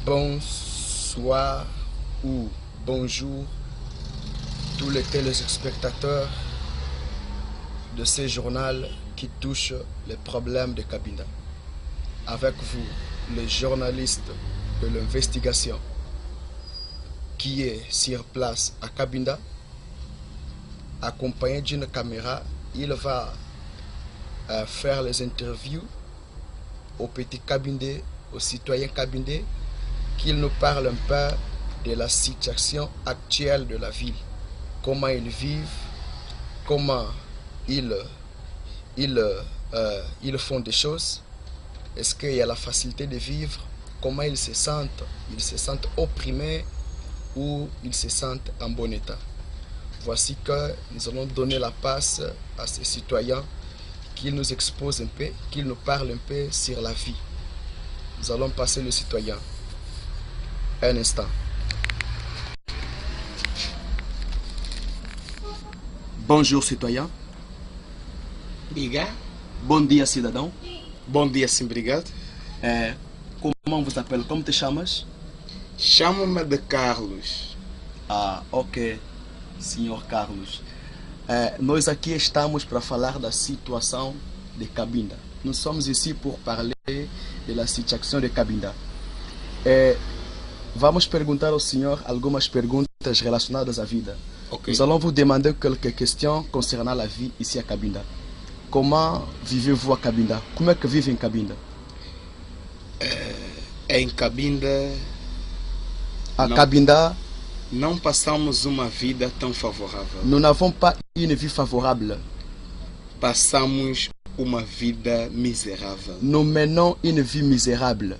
Bonsoir ou bonjour tous les téléspectateurs de ce journal qui touche les problèmes de Cabinda. Avec vous, le journaliste de l'investigation qui est sur place à Cabinda, accompagné d'une caméra. Il va faire les interviews aux petits Cabindais, aux citoyens Cabindais, qu'ils nous parlent un peu de la situation actuelle de la ville, comment ils vivent, comment ils font des choses, est-ce qu'il y a la facilité de vivre, comment ils se sentent opprimés ou ils se sentent en bon état. Voici que nous allons donner la passe à ces citoyens, qu'ils nous exposent un peu, qu'ils nous parlent un peu sur la vie. Nous allons passer le citoyen. Un instant. Bonjour citoyen. Diga. Bon dia cidadão. Bom dia, sim, obrigado. Comment vous appelez? Como te chamas? Chamo-me de Carlos. Ah, ok, senhor Carlos. Nós aqui estamos para falar da situação de Cabinda. Nous sommes ici pour parler de la situation de Cabinda. Vamos perguntar ao senhor algumas perguntas relacionadas à vida. Okay. Nous allons vous demander quelques questions concernant la vie ici à Cabinda. Comment vivez-vous à Cabinda? Como é que vive em Cabinda? Em Cabinda, Cabinda, não passamos uma vida tão favorável. nous n'avons pas une vie favorable. Passamos uma vida miserável. Nous menons une vie misérable.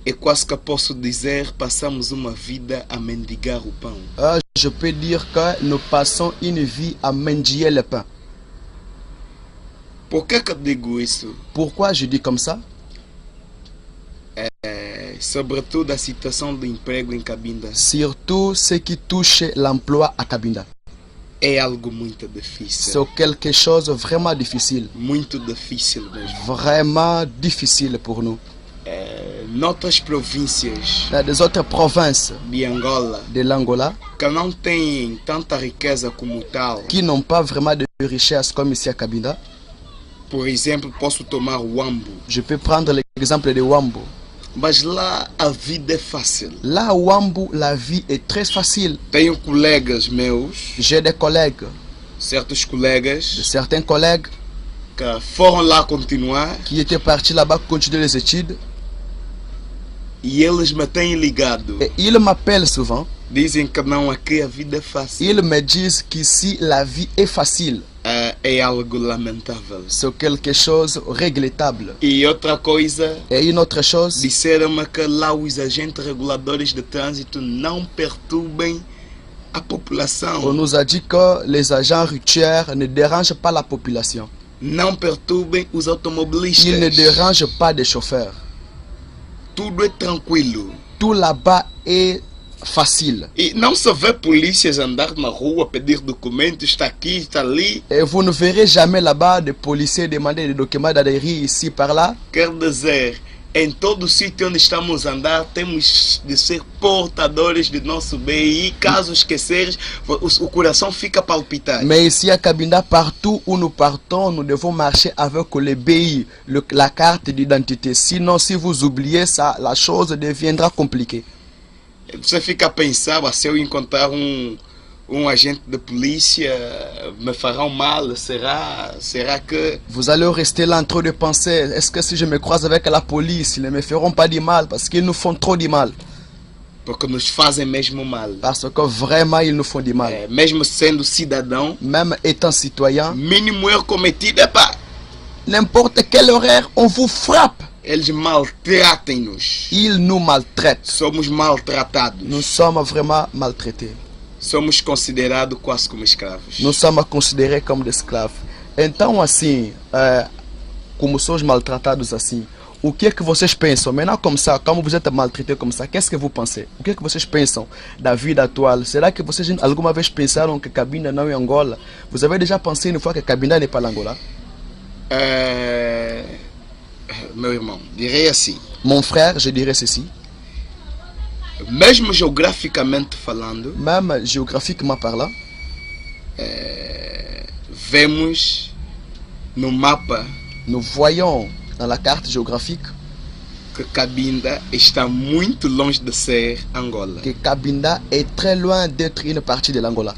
E quase que posso dizer, passamos uma vida a mendigar o pão. Je peux dire que nous passons une vie à mendier le pain. Por que digo isso? Pourquoi je dis comme ça? Sobretudo a situação do emprego em Cabinda. Surtout ce qui touche l'emploi à Cabinda. É algo muito difícil. C'est quelque chose de vraiment difficile. Muito difícil mesmo. Vraiment difficile pour nous. Noutras províncias Des autres provinces de Angola, de l'Angola, que não têm tanta riqueza como tal. qui n'ont pas vraiment de richesse comme ici à Cabinda. Por exemplo, posso tomar o Wambo. Je peux prendre l'exemple de Wambo. Mas lá a vida é fácil. Là, à Wambo, la vie est très facile. Tenho colegas meus, J'ai des collègues, certos colegas, certains collègues que foram lá continuar qui étaient partis là-bas continuer les études. e eles me têm ligado. Et ils m'appellent souvent. Dizem que não, aqui a vida é fácil. Ils me disent qu'ici, la vie est facile. É algo lamentável. C'est quelque chose de regrettable. E outra coisa, Et une autre chose, disseram-me que lá os agentes reguladores de trânsito não perturbem a on população. nous a dit que les agents routiers ne dérangent pas la population. Não perturbem os automobilistas. Ils ne dérangent pas les chauffeurs. Tudo é tranquilo. Tout là-bas est facile. E não se vê polícias andar na rua pedir documentos, está aqui, está ali. Et vous ne verrez jamais là-bas des policiers demander des documents d'adhérer ici, par là. Quer dizer, em todo sítio onde estamos a andar, temos de ser portadores de nosso bem. E caso esqueceres, o coração fica a palpitar. Mais ici à Cabinda, partout où nous partons, nous devons marcher avec le BI, la carte d'identité. Sinon, si vous oubliez ça, la chose deviendra compliquée. Você fica a pensar, se eu encontrar agente de polícia, me farão mal? Será que... Vous allez rester là en train de penser, est-ce que si je me croise avec la police, ils ne me feront pas du mal parce qu'ils nous font trop du mal. Porque nos fazem mesmo mal. Parce que vraiment, ils nous font du mal. Mesmo sendo cidadão, Même étant citoyen, mínimo erro cometido, n'importe quel horaire, on vous frappe. eles maltratem-nos. Ils nous maltraitent. Somos maltratados. Nous sommes vraiment maltraités. Somos considerados quase como escravos. Nous sommes considérés comme des escraves. Então, assim, como somos maltratados assim, o que é que vocês pensam? Maintenant, comme ça, como vous êtes maltraités comme ça, qu'est-ce que vous pensez? O que é que vocês pensam da vida atual? Será que vocês alguma vez pensaram que Cabinda não é Angola? Vous avez déjà pensé une fois que Cabinda n'est pas l'Angola? Meu irmão, direi assim. Mon frère, je dirais ceci. Mesmo geograficamente falando, Même géographiquement parlant, vemos no mapa nous voyons dans la carte géographique que Cabinda está muito longe de ser Angola. que Cabinda est très loin d'être une partie de l'Angola.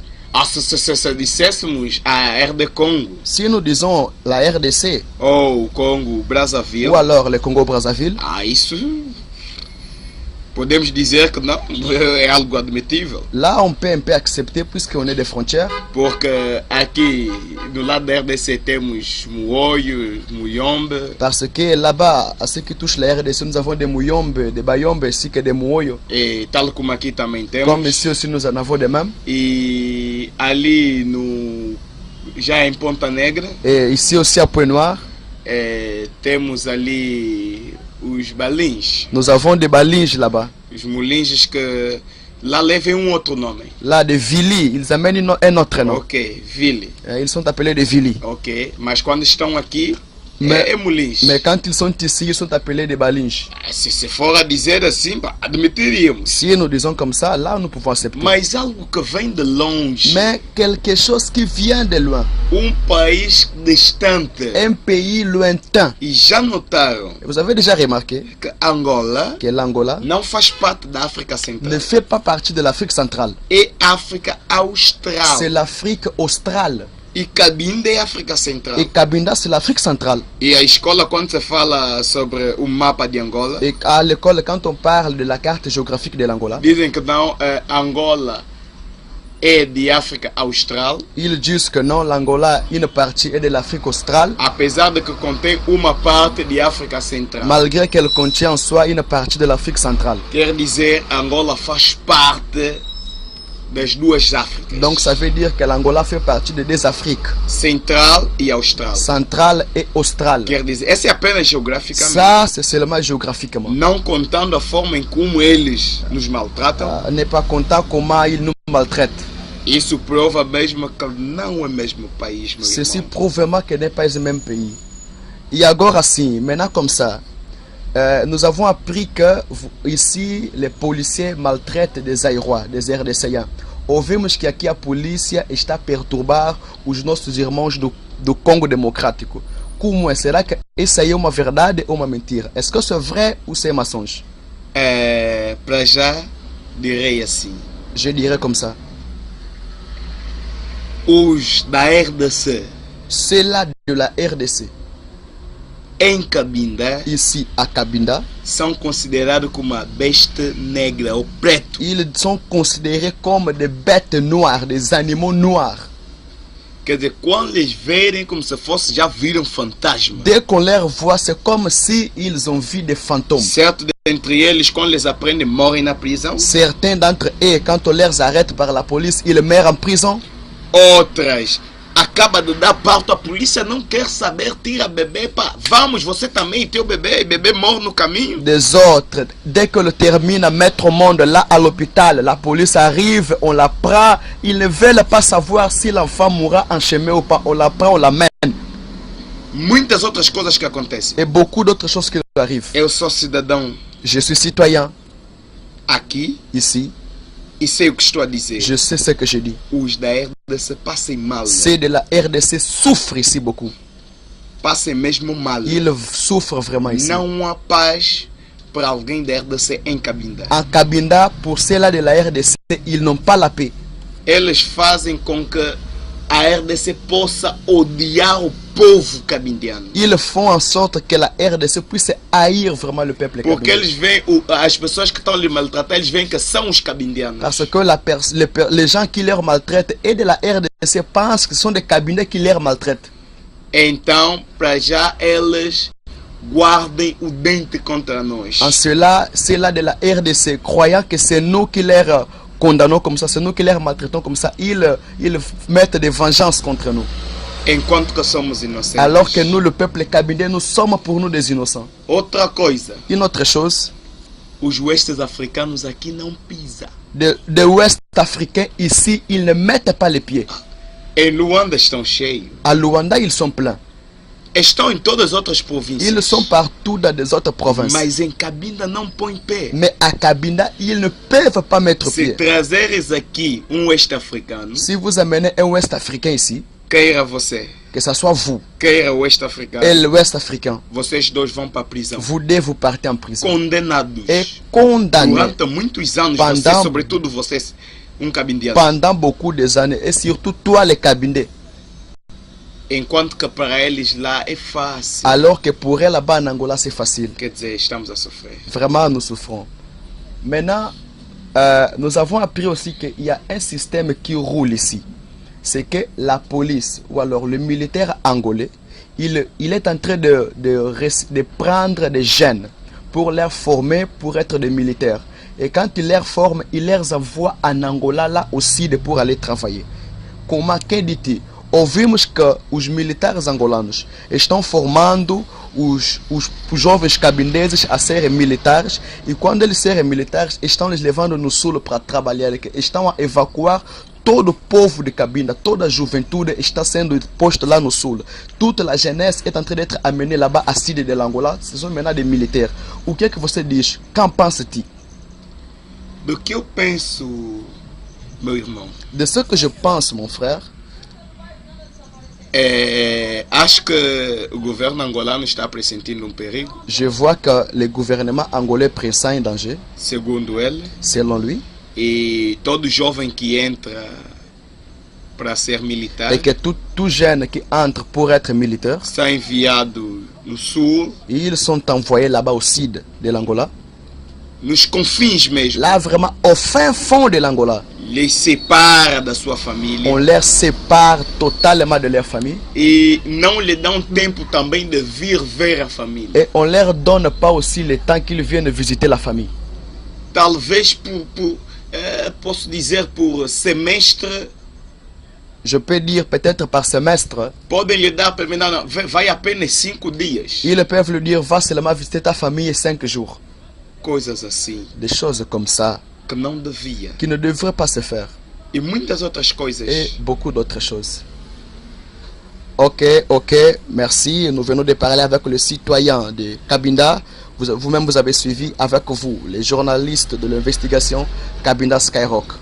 Se disséssemos a RD Congo Si nous disons la RDC ou Congo Brazzaville, ou alors le Congo-Brazzaville, isso podemos dizer que não é algo admitível, là on peut un peu accepter puisqu'on est des frontières. porque aqui do lado da RDC temos Muoio, Muyombe, Parce que là-bas, à ce qui touche la RDC, nous avons des Muyombe, des Bayombe ainsi que des Muoyo. e tal como aqui também temos. Comme ici aussi nous en avons de même. E ali no já em Ponta Negra Et ici aussi à Pointe-Noire, temos ali os balins, nous avons des Balinges là-bas. os molinges que lá levam outro nome. Là, des Vili, ils amènent un autre nom. Ok, Ville. Ils sont appelés des Vili. Ok, mas quando estão aqui Mais- é molinge. Mais quand ils sont ici, ils sont appelés des Balinges. Se for a dizer assim, admitiríamos. Si nous disons comme ça, là nous pouvons accepter. Mas algo que vem de longe, Mais quelque chose qui vient de loin, país distante. un pays lointain. E já notaram Vous avez déjà remarqué que Angola que l'Angola não faz parte da África ne Central. fait pas partie de l'Afrique centrale. É África Austral. C'est l'Afrique australe. E Cabinda é África Central. Et Cabinda, c'est l'Afrique centrale. E a escola, quando se fala sobre o mapa de Angola, Et à l'école, quand on parle de la carte géographique de l'Angola, dizem que não, Angola é de África Austral, ils disent que non, l'Angola, une partie est de l'Afrique australe, apesar de que contém uma parte de África Central. malgré qu'elle contient en soi une partie de l'Afrique centrale. Quer dizer, Angola faz parte das duas Áfricas, Donc ça veut dire que l'Angola fait partie de deux Afriques, Central e Austral. centrale et australe. Quer dizer, essa é apenas geograficamente, Ça, c'est seulement géographiquement. não contando a forma em como eles nos maltratam. N'est pas content comment ils nous maltraitent. Isso prova mesmo que não é mesmo o país, meu Ceci irmão. prouve vraiment que n'est pas le même pays. Et agora assim, maintenant comme ça, nous avons appris que ici les policiers maltraitent des Zaïrois, des RDCiens. Ouvimos que aqui a polícia está a perturbar os nossos irmãos do Congo Democrático. Como é? Será que isso aí é uma verdade ou uma mentira? Est-ce que c'est vrai ou c'est mensonge? Para já, direi assim: Je dirais comme ça. os da RDC C'est là de la RDC, em Cabinda ici à Cabinda, são considerados como a besta negra, o preto. ils sont considérés comme des bêtes noires, des animaux noirs. Quer dizer, quando eles verem, como se fosse, já viram fantasma. Dès qu'on les voit, c'est comme si ils ont vu des fantômes. Certo dentre eles, quando eles aprendem, morrem na prisão. Certains d'entre eux, quand on les arrête par la police, ils meurent en prison. Outras, acaba de dar parto, a polícia não quer saber, tira bebê, pá, vamos, você também e teu bebê, e bebê morre no caminho. Des autres, dès que le termine à mettre au monde là à l'hôpital, la police arrive, on la prend. Ils ne veulent pas savoir si l'enfant mourra en chemin ou pas. On la prend, on l'amène. Muitas outras coisas que acontecem. Et beaucoup d'autres choses qui arrivent. Eu sou cidadão Je suis citoyen aqui ici. e sei o que estou a dizer. Je sais ce que je dis. Os da RDC passem mal, né? Ceux de la RDC souffrent ici beaucoup. Passem mesmo mal. Ils souffrent vraiment ici. Não há paz para alguém da RDC em Cabinda. En Cabinda, pour ceux-là de la RDC, ils n'ont pas la paix. Eles fazem com que a RDC possa odiar o povo cabindiano. Ils font en sorte que la RDC puisse haïr vraiment le peuple Porque cabindien. eles veem, as pessoas que estão lhe maltratar, eles veem que são os cabindianos. Parce que les gens qui les maltraitent et de la RDC pensent que ce sont des cabinets qui les maltraitent. Então, para já, eles guardem o dente contra nós. En cela, ceux-là de la RDC, croyant que c'est nous qui les condamnons comme ça, c'est nous qui les maltraitons comme ça, ils mettent des vengeances contre nous. Enquanto que somos inocentes. Alors que nous, le peuple cabindien, nous sommes pour nous des innocents. Outra coisa, Une autre chose, os ouestes africanos aqui não pisam. de l'Ouest africain, ici, ils ne mettent pas les pieds. Em Luanda estão cheios. À Luanda, ils sont pleins. estão em todas as outras províncias. Ils sont partout dans des autres provinces. Mas em Cabinda não põe pé. Mais à Cabinda, ils ne peuvent pas mettre Se pied. trazeres aqui West-africano, Si vous amenez un Ouest africain ici, queira você, que ce soit vous queira o West-africano, et l'Ouest africain, vocês dois vão para a prisão. vous devez vous partir en prison Condenados. et condamnés Durante muitos anos, Pendant- você, sobretudo vocês, cabindiano. pendant beaucoup des années, et surtout toi les Cabindés, Enquanto que para eles lá é fácil. alors que pour eux là-bas en Angola c'est facile. Quer dizer, estamos a sofrer. Vraiment nous souffrons. Maintenant, nous avons appris aussi qu'il y a un système qui roule ici. C'est que la police ou alors le militaire angolais, il est en train de prendre des jeunes pour les former pour être des militaires. Et quand il les forme, il les envoie en Angola là aussi pour aller travailler. Comment quem dit ouvimos que os militares angolanos estão formando os jovens cabindeses a serem militares, e quando eles serem militares estão les levando no sul para trabalhar, estão a evacuar todo o povo de Cabinda, toda a juventude está sendo posta lá no sul. Toute la jeunesse est en train d'être amenée là-bas à Sud de l'Angola, ce sont maintenant des militaires. O que é que você diz? Qu'en penses-tu? Do que eu penso, meu irmão, De ce que je pense, mon frère, acho que o governo angolano está pressentindo perigo, je vois que le gouvernement angolais pressent un danger, segundo ele, selon lui, e todo jovem que entra para ser militar et que tout jeune qui entre pour être militaire, está enviado no sul, ils sont envoyés là-bas au sud de l'Angola, nos confins mesmo, là vraiment au fin fond de l'Angola. les separa da sua família On les sépare totalement de leur famille e não lhe dão tempo também de vir ver a família. et on leur donne pas aussi le temps qu'ils viennent visiter la famille. Talvez posso dizer por semestre, Je peux dire peut-être par semestre, podem lhe dar pelo menos, vai apenas 5 dias. ils peuvent lui dire va seulement visiter ta famille 5 jours. Coisas assim Des choses comme ça que não devia. qui ne devraient pas se faire, E muitas outras coisas. et beaucoup d'autres choses. Ok, merci. Nous venons de parler avec le citoyen de Cabinda. Vous-même, vous avez suivi avec vous les journalistes de l'investigation Cabinda Skyrock.